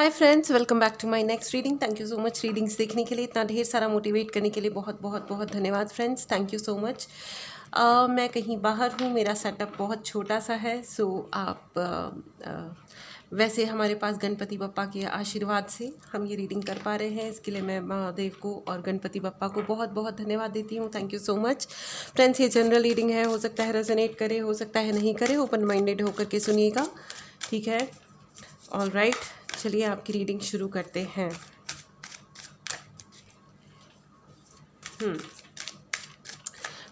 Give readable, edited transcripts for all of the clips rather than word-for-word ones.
Hi friends, welcome back to my next reading. Thank you so much readings देखने के लिए, इतना ढेर सारा मोटिवेट करने के लिए बहुत बहुत बहुत धन्यवाद friends. Thank you so much. मैं कहीं बाहर हूँ, मेरा सेटअप बहुत छोटा सा है। सो आप वैसे हमारे पास गणपति बप्पा के आशीर्वाद से हम ये रीडिंग कर पा रहे हैं, इसके लिए मैं महादेव को और गणपति बप्पा को बहुत बहुत धन्यवाद देती हूँ। Thank you so much friends. ये जनरल रीडिंग है, हो सकता है रेजोनेट करे, हो सकता है नहीं करे। ओपन माइंडेड होकर के सुनिएगा, ठीक है? ऑल राइट, चलिए आपकी रीडिंग शुरू करते हैं।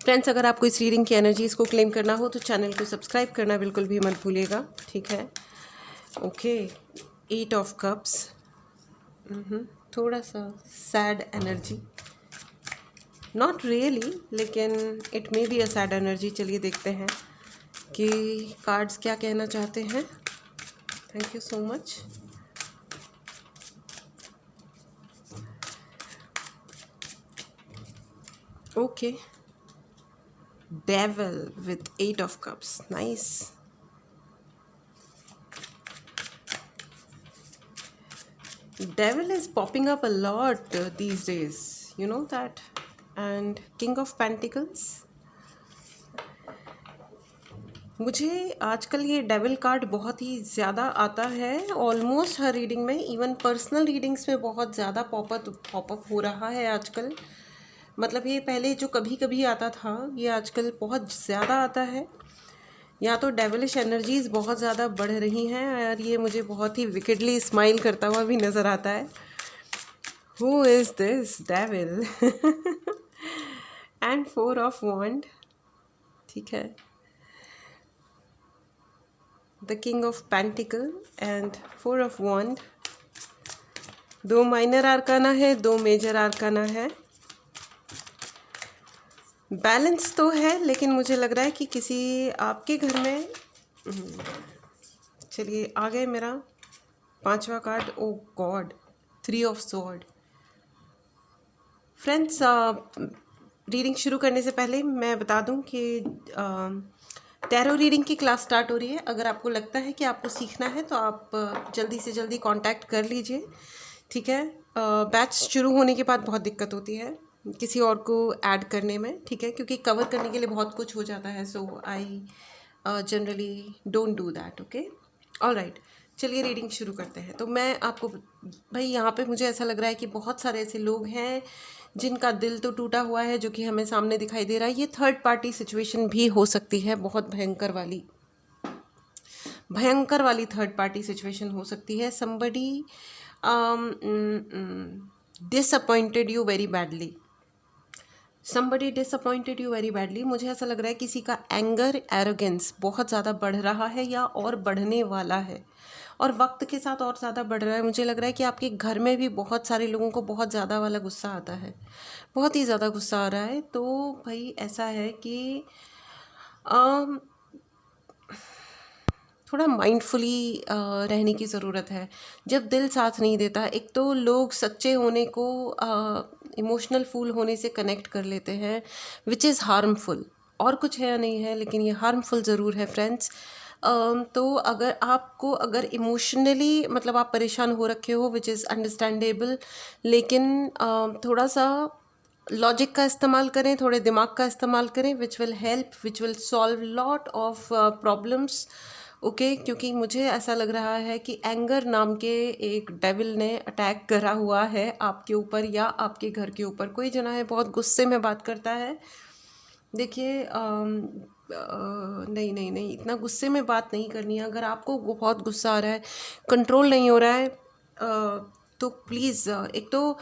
फ्रेंड्स, अगर आपको इस रीडिंग की एनर्जीज़ को क्लेम करना हो तो चैनल को सब्सक्राइब करना बिल्कुल भी मत भूलिएगा, ठीक है? ओके, 8 ऑफ कप्स, थोड़ा सा सैड एनर्जी, नॉट रियली, लेकिन it may be a sad energy. चलिए देखते हैं कि कार्ड्स क्या कहना चाहते हैं। Thank you so much. Okay, devil with 8 of cups, nice. Devil is popping up a lot these days, you know that. And King of Pentacles, मुझे आजकल ये डेविल कार्ड बहुत ही ज़्यादा आता है, ऑलमोस्ट हर रीडिंग में, इवन पर्सनल रीडिंग्स में बहुत ज़्यादा पॉपअप हो रहा है आजकल। मतलब ये पहले जो कभी कभी आता था, ये आजकल बहुत ज़्यादा आता है। या तो डेविलिश एनर्जीज़ बहुत ज़्यादा बढ़ रही हैं और ये मुझे बहुत ही विकेडली स्माइल करता हुआ भी नज़र आता है। Who is this devil? And 4 of wand, ठीक है। The king of pentacle and 4 of wand. 2 minor arcana है, 2 मेजर आर्काना है। बैलेंस तो है, लेकिन मुझे लग रहा है कि किसी आपके घर में, चलिए आ गए मेरा 5वां card. Oh god, 3 of sword. Friends, reading शुरू करने से पहले मैं बता दूं कि टैरो रीडिंग की क्लास स्टार्ट हो रही है। अगर आपको लगता है कि आपको सीखना है तो आप जल्दी से जल्दी कांटेक्ट कर लीजिए, ठीक है? बैच शुरू होने के बाद बहुत दिक्कत होती है किसी और को ऐड करने में, ठीक है? क्योंकि कवर करने के लिए बहुत कुछ हो जाता है। So I generally don't do that, okay? All right, चलिए रीडिंग शुरू करते हैं। तो मैं आपको, भाई यहाँ पे मुझे ऐसा लग रहा है कि बहुत सारे ऐसे लोग हैं जिनका दिल तो टूटा हुआ है, जो कि हमें सामने दिखाई दे रहा है। ये थर्ड पार्टी सिचुएशन भी हो सकती है, बहुत भयंकर वाली थर्ड पार्टी सिचुएशन हो सकती है। Somebody disappointed you very badly, मुझे ऐसा लग रहा है किसी का एंगर, एरोगेंस बहुत ज़्यादा बढ़ रहा है या और बढ़ने वाला है, और वक्त के साथ और ज़्यादा बढ़ रहा है। मुझे लग रहा है कि आपके घर में भी बहुत सारे लोगों को बहुत ज़्यादा वाला गुस्सा आता है, बहुत ही ज़्यादा गुस्सा आ रहा है। तो भाई ऐसा है कि थोड़ा माइंडफुली रहने की ज़रूरत है। जब दिल साथ नहीं देता, एक तो लोग सच्चे होने को इमोशनल फूल होने से कनेक्ट कर लेते हैं, विच इज़ हार्मफुल। और कुछ है या नहीं है, लेकिन ये हार्मफुल ज़रूर है फ्रेंड्स। तो अगर इमोशनली मतलब आप परेशान हो रखे हो, विच इज़ अंडरस्टैंडेबल, लेकिन थोड़ा सा लॉजिक का इस्तेमाल करें, थोड़े दिमाग का इस्तेमाल करें, which will help, which will solve lot of problems, okay? क्योंकि मुझे ऐसा लग रहा है कि एंगर नाम के एक डेविल ने अटैक करा हुआ है आपके ऊपर या आपके घर के ऊपर। कोई जना है बहुत गुस्से में बात करता है। देखिए नहीं नहीं नहीं, इतना गुस्से में बात नहीं करनी है। अगर आपको बहुत गुस्सा आ रहा है, कंट्रोल नहीं हो रहा है, तो प्लीज़, एक तो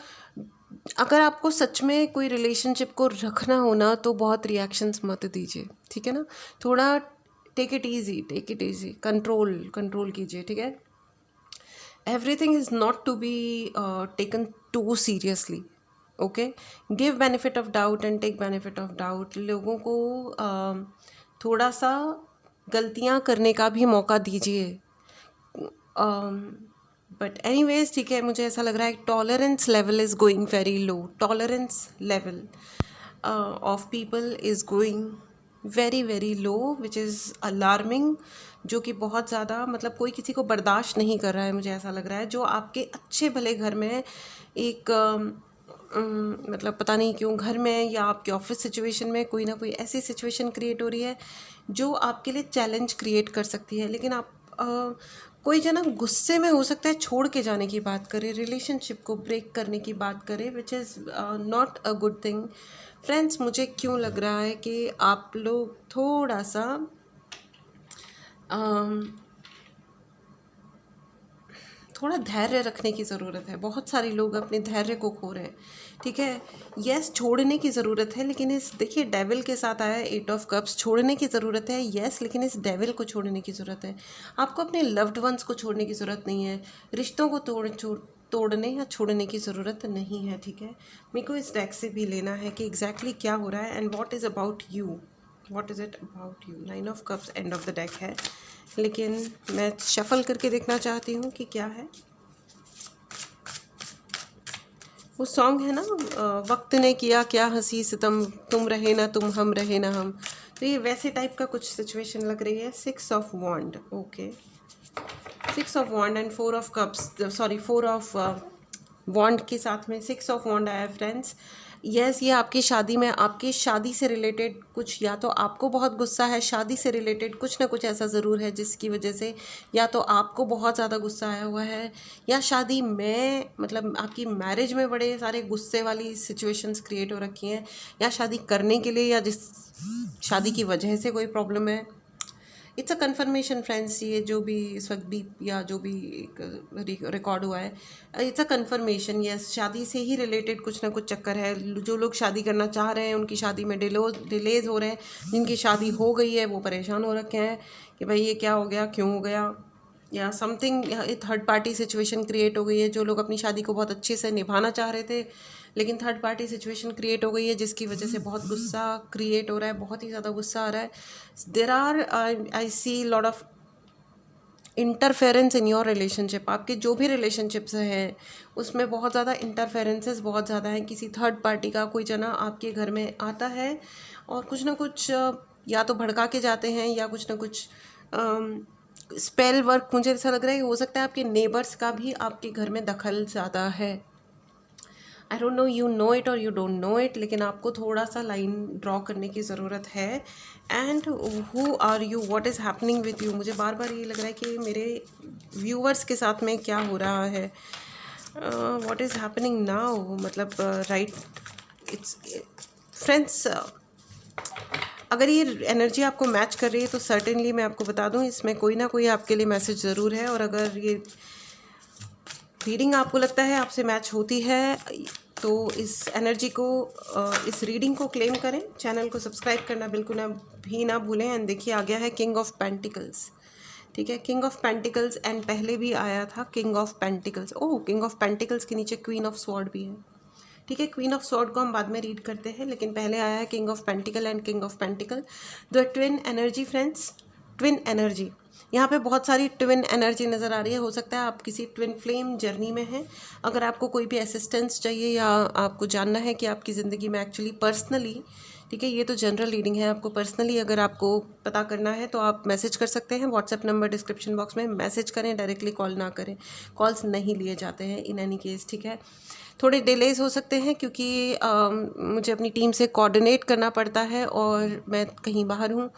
अगर आपको सच में कोई रिलेशनशिप को रखना हो ना, तो बहुत रिएक्शंस मत दीजिए, ठीक है ना? थोड़ा टेक इट ईजी, कंट्रोल कीजिए, ठीक है? Everything is not to be taken too seriously, okay? Give benefit of doubt and take benefit of doubt. लोगों को थोड़ा सा गलतियां करने का भी मौका दीजिए। बट एनीवेज, ठीक है, मुझे ऐसा लग रहा है tolerance level is going very low. Tolerance level of people is going very very low, which is alarming। जो कि बहुत ज़्यादा मतलब कोई किसी को बर्दाश्त नहीं कर रहा है, मुझे ऐसा लग रहा है, जो आपके अच्छे भले घर में एक मतलब पता नहीं क्यों घर में या आपके ऑफिस सिचुएशन में कोई ना कोई ऐसी सिचुएशन क्रिएट हो रही है जो आपके लिए चैलेंज क्रिएट कर सकती है। लेकिन आप कोई जना गुस्से में हो सकता है छोड़ के जाने की बात करे, रिलेशनशिप को ब्रेक करने की बात करे, which is not a good thing. Friends, मुझे क्यों लग रहा है कि आप लोग थोड़ा सा थोड़ा धैर्य रखने की ज़रूरत है। बहुत सारे लोग अपने धैर्य को खो रहे हैं, ठीक है। यस, छोड़ने की ज़रूरत है, लेकिन इस देखिए डेविल के साथ आया 8 ऑफ कप्स। छोड़ने की ज़रूरत है यस, लेकिन इस डेविल को छोड़ने की ज़रूरत है। आपको अपने लव्ड वंस को छोड़ने की ज़रूरत नहीं है, रिश्तों को तोड़ने या छोड़ने की ज़रूरत नहीं है, ठीक है। मेरे को इस डेक से भी लेना है कि एग्जैक्टली क्या हो रहा है and what is about you, what is it about you. 9 of cups end of the deck है, लेकिन मैं शफल करके देखना चाहती हूँ कि क्या है। वो सॉन्ग है ना, वक्त ने किया क्या हंसी सितम, तुम रहे ना तुम, हम रहे ना हम। तो ये वैसे टाइप का कुछ सिचुएशन लग रही है। 6 of wand, okay. 6 of wand and 4 of cups, sorry 4 of wand के साथ में 6 ऑफ वॉन्ड आया फ्रेंड्स। यस, ये आपकी शादी में, आपकी शादी से रिलेटेड कुछ, या तो आपको बहुत गुस्सा है, शादी से रिलेटेड कुछ ना कुछ ऐसा ज़रूर है जिसकी वजह से या तो आपको बहुत ज़्यादा गुस्सा आया हुआ है, या शादी में मतलब आपकी मैरिज में बड़े सारे गुस्से वाली सिचुएशंस क्रिएट हो रखी हैं, या शादी करने के लिए या जिस शादी की वजह से कोई प्रॉब्लम है। इट्स अ कन्फर्मेशन फ्रेंड्स, ये जो भी इस वक्त भी या जो भी रिकॉर्ड हुआ है, इट्स अ कन्फर्मेशन। यस, शादी से ही रिलेटेड कुछ ना कुछ चक्कर है। जो लोग शादी करना चाह रहे हैं उनकी शादी में डिलेज हो रहे हैं, जिनकी शादी हो गई है वो परेशान हो रखे हैं कि भाई ये क्या हो गया, क्यों हो गया, या something third party situation create हो गई है। जो लोग अपनी शादी को बहुत अच्छे से निभाना चाह रहे थे, लेकिन थर्ड पार्टी सिचुएशन क्रिएट हो गई है जिसकी वजह से बहुत गुस्सा क्रिएट हो रहा है, बहुत ही ज़्यादा गुस्सा आ रहा है। There are I see lot of interference in your relationship. आपके जो भी रिलेशनशिप्स हैं उसमें बहुत ज़्यादा इंटरफेरेंसेस बहुत ज़्यादा हैं। किसी थर्ड पार्टी का कोई जना आपके घर में आता है और कुछ ना कुछ या तो भड़का के जाते हैं या कुछ ना कुछ स्पेल वर्क। मुझे ऐसा लग रहा है कि हो सकता है आपके नेबर्स का भी आपके घर में दखल ज़्यादा है। I don't know you know it और यू डोंट नो इट, लेकिन आपको थोड़ा सा लाइन ड्रॉ करने की ज़रूरत है। And who are you, what is happening with you. मुझे बार बार ये लग रहा है कि मेरे व्यूअर्स के साथ में क्या हो रहा है, व्हाट इज़ हैपनिंग नाउ, मतलब राइट इट्स फ्रेंड्स। अगर ये एनर्जी आपको मैच कर रही है तो सर्टेनली मैं आपको बता दूं इसमें कोई ना कोई आपके लिए मैसेज ज़रूर है। और अगर ये रीडिंग आपको लगता है आपसे मैच होती है तो इस एनर्जी को, इस रीडिंग को क्लेम करें। चैनल को सब्सक्राइब करना बिल्कुल ना भूलें। एंड देखिए आ गया है किंग ऑफ पेंटिकल्स, ठीक है, किंग ऑफ पेंटिकल्स। एंड पहले भी आया था king of pentacles. Oh, king of pentacles के नीचे क्वीन ऑफ स्वॉर्ड भी है, ठीक है। क्वीन ऑफ स्वॉर्ड को हम बाद में रीड करते हैं, लेकिन पहले आया है king of pentacle and king of pentacle. The twin energy friends, twin energy. यहाँ पे बहुत सारी ट्विन एनर्जी नज़र आ रही है। हो सकता है आप किसी ट्विन फ्लेम जर्नी में हैं। अगर आपको कोई भी असिस्टेंस चाहिए या आपको जानना है कि आपकी ज़िंदगी में एक्चुअली पर्सनली, ठीक है, ये तो जनरल रीडिंग है, आपको पर्सनली अगर आपको पता करना है तो आप मैसेज कर सकते हैं। व्हाट्सएप नंबर डिस्क्रिप्शन बॉक्स में, मैसेज करें, डायरेक्टली कॉल ना करें, कॉल्स नहीं लिए जाते हैं इन एनी केस, ठीक है। थोड़े डिलेज हो सकते हैं क्योंकि मुझे अपनी टीम से कोऑर्डिनेट करना पड़ता है और मैं कहीं बाहर हूँ।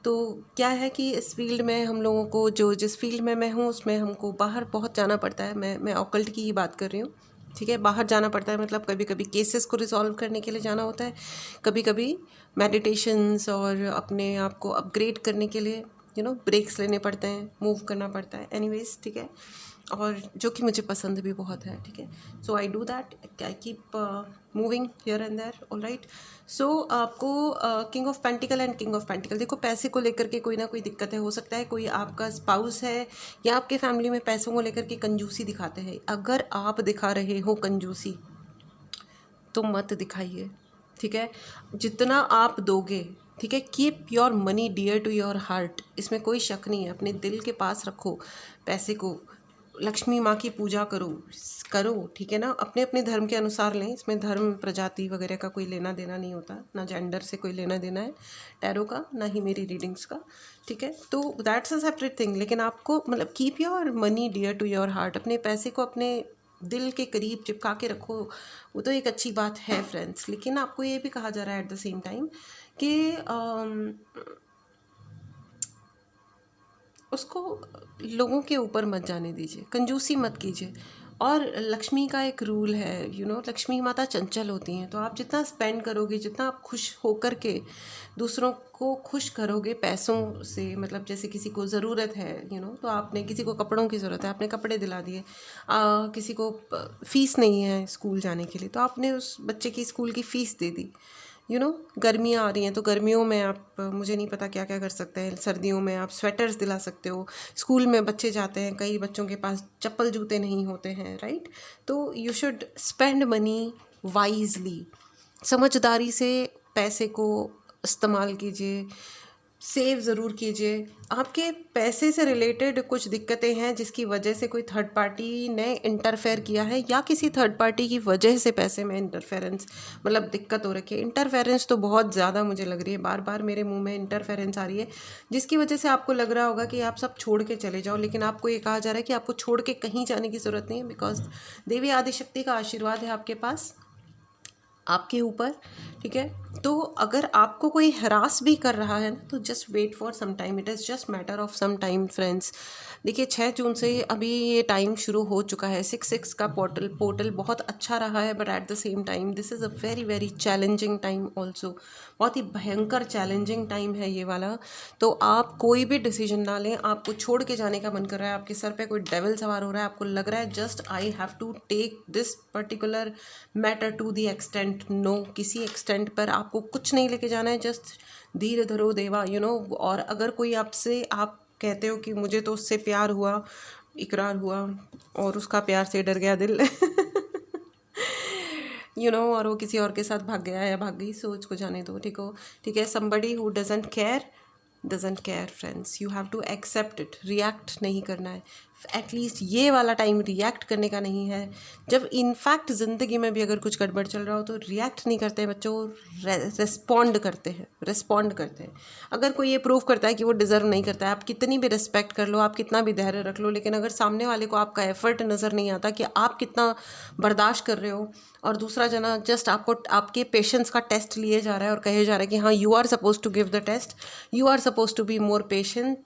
तो क्या है कि इस फील्ड में हम लोगों को, जो जिस फील्ड में मैं हूँ उसमें हमको बाहर बहुत जाना पड़ता है। मैं ऑकल्ट की ही बात कर रही हूँ, ठीक है। बाहर जाना पड़ता है मतलब कभी कभी केसेस को रिजॉल्व करने के लिए जाना होता है, कभी कभी मेडिटेशंस और अपने आप को अपग्रेड करने के लिए ब्रेक्स लेने पड़ते हैं, मूव करना पड़ता है। एनीवेज, ठीक है, और जो कि मुझे पसंद भी बहुत है, ठीक है। So I do that, I keep moving here and there, alright. So आपको king of pentacle and king of pentacle, देखो पैसे को लेकर के कोई ना कोई दिक्कत है। हो सकता है कोई आपका स्पाउस है या आपके फैमिली में पैसों को लेकर के कंजूसी दिखाते हैं। अगर आप दिखा रहे हो कंजूसी तो मत दिखाइए, ठीक है। जितना आप दोगे, ठीक है, keep your money dear to your heart, इसमें कोई शक नहीं है। अपने दिल के पास रखो पैसे को, लक्ष्मी माँ की पूजा करो करो, ठीक है ना, अपने अपने धर्म के अनुसार लें, इसमें धर्म प्रजाति वगैरह का कोई लेना देना नहीं होता, ना जेंडर से कोई लेना देना है टैरो का, ना ही मेरी रीडिंग्स का, ठीक है। तो दैट्स अ सेपरेट थिंग। लेकिन आपको मतलब keep your money dear to your heart, अपने पैसे को अपने दिल के करीब चिपका के रखो, वो तो एक अच्छी बात है फ्रेंड्स। लेकिन आपको ये भी कहा जा रहा है एट द सेम टाइम कि उसको लोगों के ऊपर मत जाने दीजिए, कंजूसी मत कीजिए। और लक्ष्मी का एक रूल है, लक्ष्मी माता चंचल होती हैं, तो आप जितना स्पेंड करोगे, जितना आप खुश होकर के दूसरों को खुश करोगे पैसों से, मतलब जैसे किसी को ज़रूरत है तो आपने, किसी को कपड़ों की ज़रूरत है, आपने कपड़े दिला दिए, किसी को फ़ीस नहीं है स्कूल जाने के लिए, तो आपने उस बच्चे की स्कूल की फ़ीस दे दी। गर्मियाँ आ रही हैं तो गर्मियों में आप, मुझे नहीं पता क्या क्या कर सकते हैं, सर्दियों में आप स्वेटर्स दिला सकते हो। स्कूल में बच्चे जाते हैं, कई बच्चों के पास चप्पल जूते नहीं होते हैं, राइट। तो you should spend money wisely, समझदारी से पैसे को इस्तेमाल कीजिए, सेव ज़रूर कीजिए। आपके पैसे से रिलेटेड कुछ दिक्कतें हैं जिसकी वजह से कोई थर्ड पार्टी ने इंटरफेयर किया है, या किसी थर्ड पार्टी की वजह से पैसे में इंटरफेरेंस, मतलब दिक्कत हो रखी है। इंटरफेरेंस तो बहुत ज़्यादा मुझे लग रही है, बार बार मेरे मुंह में इंटरफेरेंस आ रही है, जिसकी वजह से आपको लग रहा होगा कि आप सब छोड़ के चले जाओ। लेकिन आपको ये कहा जा रहा है कि आपको छोड़ के कहीं जाने की ज़रूरत नहीं है, बिकॉज देवी आदिशक्ति का आशीर्वाद है आपके पास, आपके ऊपर, ठीक है। तो अगर आपको कोई हरास भी कर रहा है ना, तो just wait for some time, it is just matter of some time friends. देखिए 6 जून से अभी ये टाइम शुरू हो चुका है, 6/6 का पोर्टल बहुत अच्छा रहा है, but at the same time this is a very very challenging time also, बहुत ही भयंकर चैलेंजिंग टाइम है ये वाला। तो आप कोई भी डिसीजन ना लें, आपको छोड़ के जाने का मन कर रहा है, आपके सर पे कोई डेविल सवार हो रहा है, आपको लग रहा है just I have to take this particular matter to the extent, no, किसी एक्सटेंट पर आपको कुछ नहीं लेके जाना है, जस्ट धीरे धरो देवा, और अगर कोई आपसे, आप कहते हो कि मुझे तो उससे प्यार हुआ, इकरार हुआ, और उसका प्यार से डर गया दिल और वो किसी और के साथ भाग गया या भाग गई, सोच को जाने दो, ठीक है। Somebody who doesn't care friends, you have to accept it, react नहीं करना है, एटलीस्ट ये वाला टाइम रिएक्ट करने का नहीं है। जब इनफैक्ट ज़िंदगी में भी अगर कुछ गड़बड़ चल रहा हो तो रिएक्ट नहीं करते बच्चों, रिस्पॉन्ड करते हैं। अगर कोई ये प्रूव करता है कि वो डिज़र्व नहीं करता है, आप कितनी भी रिस्पेक्ट कर लो, आप कितना भी धैर्य रख लो, लेकिन अगर सामने वाले को आपका एफर्ट नज़र नहीं आता कि आप कितना बर्दाश्त कर रहे हो, और दूसरा जना जस्ट आपको आपके पेशेंस का टेस्ट लिए जा रहा है और कहे जा रहा है कि हाँ you are suppose to give the test, you are suppose to be more patient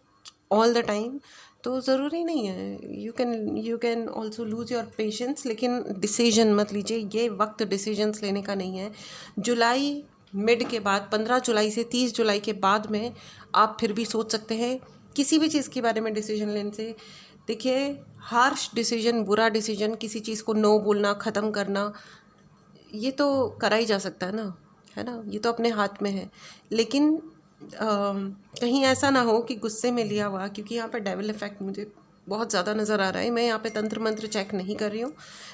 all the time, तो ज़रूरी नहीं है, you can also lose your patience. लेकिन डिसीजन मत लीजिए, ये वक्त डिसीजंस लेने का नहीं है। जुलाई मिड के बाद, 15 जुलाई से 30 जुलाई के बाद में आप फिर भी सोच सकते हैं किसी भी चीज़ के बारे में डिसीजन लेने से। देखिए हार्श डिसीजन, बुरा डिसीजन, किसी चीज़ को नो बोलना, ख़त्म करना, ये तो करा ही जा सकता है ना, ये तो अपने हाथ में है। लेकिन कहीं ऐसा ना हो कि गुस्से में लिया हुआ, क्योंकि यहाँ पे डेविल इफेक्ट मुझे बहुत ज़्यादा नज़र आ रहा है। मैं यहाँ पे तंत्र मंत्र चेक नहीं कर रही हूँ,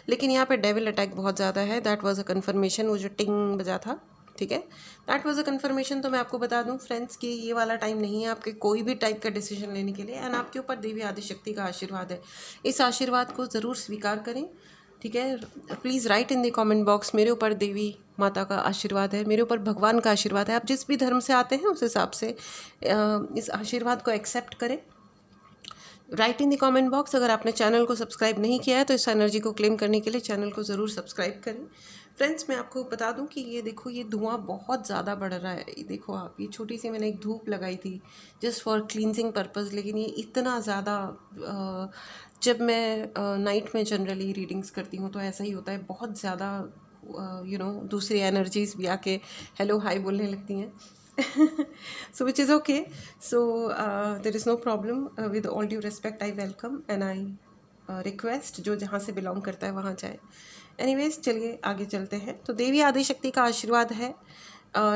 लेकिन यहाँ पे डेविल अटैक बहुत ज़्यादा है। दैट वाज अ कन्फर्मेशन, वो जो टिंग बजा था, ठीक है, दैट वाज अ कन्फर्मेशन। तो मैं आपको बता दूँ फ्रेंड्स कि ये वाला टाइम नहीं है आपके कोई भी टाइप का डिसीजन लेने के लिए, एंड आपके ऊपर देवी आदिशक्ति का आशीर्वाद है। इस आशीर्वाद को ज़रूर स्वीकार करें, ठीक है। Please write in the comment box, मेरे ऊपर देवी माता का आशीर्वाद है, मेरे ऊपर भगवान का आशीर्वाद है। आप जिस भी धर्म से आते हैं उस हिसाब से इस आशीर्वाद को एक्सेप्ट करें। Right in the comment box. अगर आपने चैनल को सब्सक्राइब नहीं किया है तो इस एनर्जी को क्लेम करने के लिए चैनल को ज़रूर सब्सक्राइब करें। फ्रेंड्स मैं आपको बता दूं कि ये देखो, ये धुआं बहुत ज़्यादा बढ़ रहा है। ये देखो आप, ये छोटी सी मैंने एक धूप लगाई थी जस्ट फॉर क्लींजिंग पर्पज़, लेकिन ये इतना ज़्यादा, जब मैं नाइट में जनरली रीडिंग्स करती हूँ तो ऐसा ही होता है, बहुत ज़्यादा दूसरी एनर्जीज भी आके हेलो हाई बोलने लगती हैं so which is okay, so there is no problem, with all due respect I welcome and I request जो जहाँ से बिलोंग करता है वहाँ जाए। एनीवेज चलिए आगे चलते हैं। तो देवी आदिशक्ति का आशीर्वाद है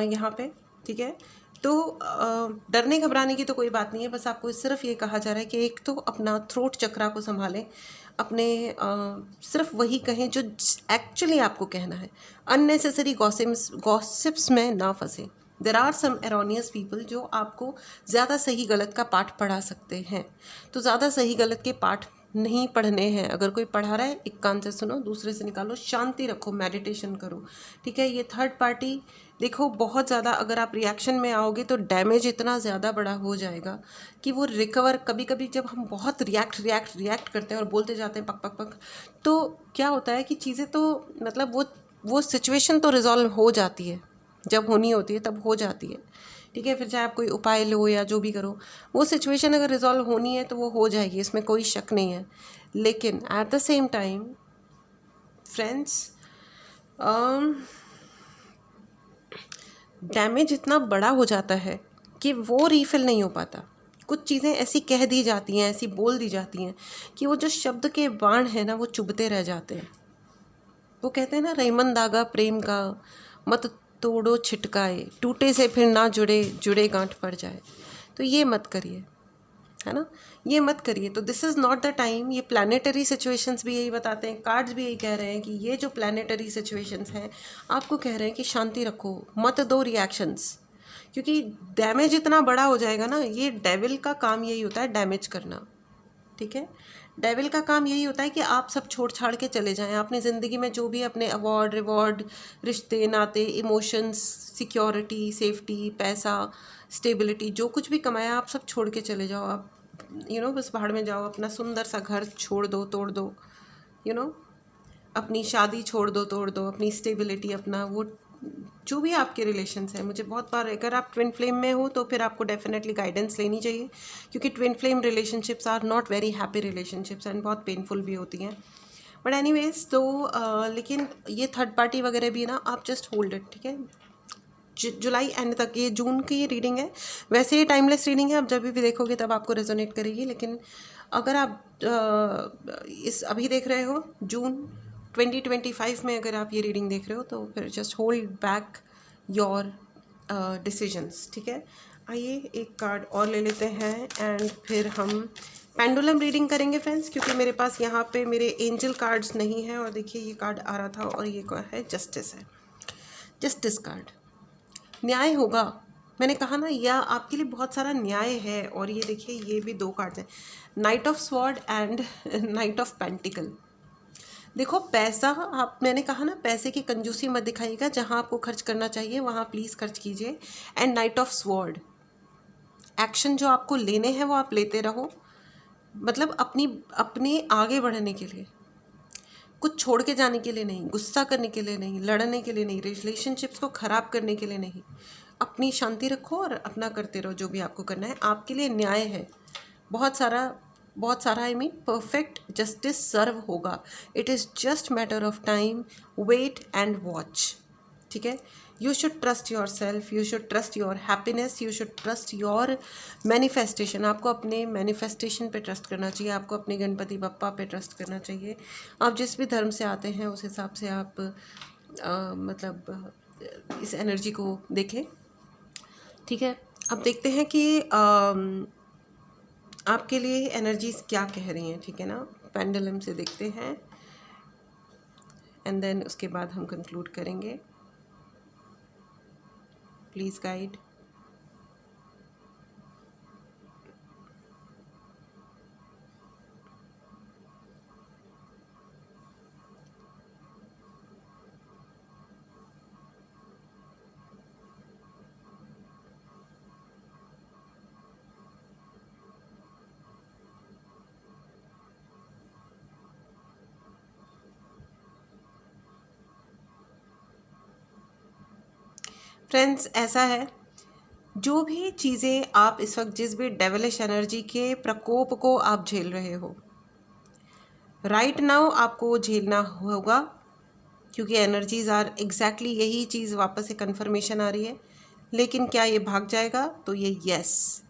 यहाँ पे, ठीक है। तो डरने घबराने की तो कोई बात नहीं है, बस आपको सिर्फ ये कहा जा रहा है कि एक तो अपना थ्रोट चक्रा को संभालें, अपने सिर्फ वही कहें जो एक्चुअली आपको कहना है, अननेसेसरी गॉसिप्स में ना फंसे। There are some erroneous people जो आपको ज़्यादा सही गलत का पाठ पढ़ा सकते हैं, तो ज़्यादा सही गलत के पाठ नहीं पढ़ने हैं। अगर कोई पढ़ा रहा है एक कान से सुनो, दूसरे से निकालो, शांति रखो, मेडिटेशन करो, ठीक है। ये थर्ड पार्टी देखो बहुत ज़्यादा अगर आप रिएक्शन में आओगे तो डैमेज इतना ज़्यादा बड़ा हो जाएगा कि वो रिकवर, कभी कभी जब हम बहुत रिएक्ट करते हैं और बोलते जाते हैं पक पक पक, तो क्या होता है कि चीज़ें तो मतलब वो सिचुएशन तो रिजॉल्व हो जाती है, जब होनी होती है तब हो जाती है, ठीक है। फिर चाहे आप कोई उपाय लो या जो भी करो, वो सिचुएशन अगर रिजॉल्व होनी है तो वो हो जाएगी, इसमें कोई शक नहीं है। लेकिन at the same time friends, damage इतना बड़ा हो जाता है कि वो रीफिल नहीं हो पाता। कुछ चीज़ें ऐसी कह दी जाती हैं, ऐसी बोल दी जाती हैं कि वो जो शब्द के बाण हैं ना, वो चुभते रह जाते हैं। वो कहते हैं ना, रहीमन दागा प्रेम का मत तोड़ो छिटकाए, टूटे से फिर ना जुड़े, जुड़े गांठ पड़ जाए। तो ये मत करिए, है ना, ये मत करिए। तो this is not the time. ये प्लानिटरी सिचुएशंस भी यही बताते हैं, कार्ड्स भी यही कह रहे हैं कि ये जो प्लानिटरी सिचुएशंस हैं आपको कह रहे हैं कि शांति रखो, मत दो रिएक्शंस, क्योंकि डैमेज इतना बड़ा हो जाएगा ना। ये डेविल का काम यही होता है, डैमेज करना, ठीक है। डेविल का काम यही होता है कि आप सब छोड़ छाड़ के चले जाएं। अपनी ज़िंदगी में जो भी अपने अवार्ड, रिवॉर्ड, रिश्ते नाते, इमोशंस, सिक्योरिटी, सेफ्टी, पैसा, स्टेबिलिटी, जो कुछ भी कमाया आप सब छोड़ के चले जाओ। आप बस बाहर में जाओ, अपना सुंदर सा घर छोड़ दो, तोड़ दो, अपनी शादी छोड़ दो, तोड़ दो, अपनी स्टेबिलिटी, अपना वो जो भी आपके रिलेशंस हैं। मुझे बहुत बार, अगर आप ट्विन फ्लेम में हो तो फिर आपको डेफिनेटली गाइडेंस लेनी चाहिए, क्योंकि twin flame relationships are not very happy relationships and बहुत पेनफुल भी होती हैं। बट एनीवेज, तो लेकिन ये थर्ड पार्टी वगैरह भी ना, आप जस्ट होल्ड इट, ठीक है। जुलाई एंड तक, ये जून की रीडिंग है, वैसे ये टाइमलेस रीडिंग है, आप जब भी देखोगे तब आपको रेजोनेट करेगी। लेकिन अगर आप इस अभी देख रहे हो जून 2025 में अगर आप ये रीडिंग देख रहे हो तो फिर just hold back your decisions, ठीक है। आइए एक कार्ड और ले लेते हैं एंड फिर हम पेंडुलम रीडिंग करेंगे फ्रेंड्स, क्योंकि मेरे पास यहाँ पे मेरे एंजल कार्ड्स नहीं हैं। और देखिए ये कार्ड आ रहा था और ये क्या है, जस्टिस है, जस्टिस कार्ड। न्याय होगा, मैंने कहा ना, यह आपके लिए बहुत सारा न्याय है। और ये देखिए ये भी दो कार्ड्स हैं, night of sword and night of pentacle. देखो पैसा, आप, मैंने कहा ना, पैसे की कंजूसी मत दिखाइएगा, जहाँ आपको खर्च करना चाहिए वहाँ प्लीज़ खर्च कीजिए। And night of sword, action जो आपको लेने हैं वो आप लेते रहो, मतलब अपने आगे बढ़ने के लिए, कुछ छोड़ के जाने के लिए नहीं, गुस्सा करने के लिए नहीं, लड़ने के लिए नहीं, रिलेशनशिप्स को ख़राब करने के लिए नहीं। अपनी शांति रखो और अपना करते रहो जो भी आपको करना है। आपके लिए न्याय है बहुत सारा, I mean perfect justice serve होगा। It is just matter of time, wait and watch, ठीक है। You should trust yourself, you should trust your happiness, you should trust your manifestation. आपको अपने मैनिफेस्टेशन पे ट्रस्ट करना चाहिए, आपको अपने गणपति बप्पा पे ट्रस्ट करना चाहिए। आप जिस भी धर्म से आते हैं उस हिसाब से आप मतलब इस एनर्जी को देखें, ठीक है। अब देखते हैं कि आपके लिए एनर्जीज क्या कह रही हैं, ठीक है ना। पेंडुलम से देखते हैं एंड देन उसके बाद हम कंक्लूड करेंगे। Please guide. फ्रेंड्स, ऐसा है, जो भी चीज़ें आप इस वक्त, जिस भी डेविलिश एनर्जी के प्रकोप को आप झेल रहे हो राइट नाउ, आपको झेलना होगा, क्योंकि एनर्जीज आर एग्जैक्टली यही चीज़ वापस से कन्फर्मेशन आ रही है। लेकिन क्या ये भाग जाएगा? तो ये yes,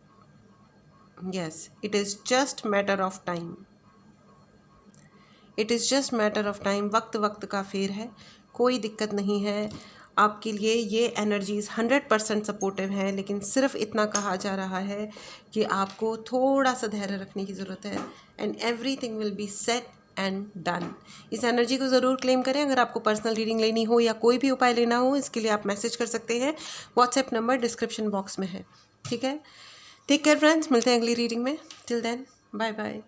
it is just matter of time, it is just matter of time. वक्त का फेर है, कोई दिक्कत नहीं है आपके लिए। ये एनर्जीज़ 100% सपोर्टिव हैं, लेकिन सिर्फ इतना कहा जा रहा है कि आपको थोड़ा सा धैर्य रखने की ज़रूरत है and everything will be set and done. इस एनर्जी को ज़रूर क्लेम करें। अगर आपको पर्सनल रीडिंग लेनी हो या कोई भी उपाय लेना हो, इसके लिए आप मैसेज कर सकते हैं, व्हाट्सएप नंबर डिस्क्रिप्शन बॉक्स में है, ठीक है। टेक केयर फ्रेंड्स, मिलते हैं अगली रीडिंग में। Till then, bye bye.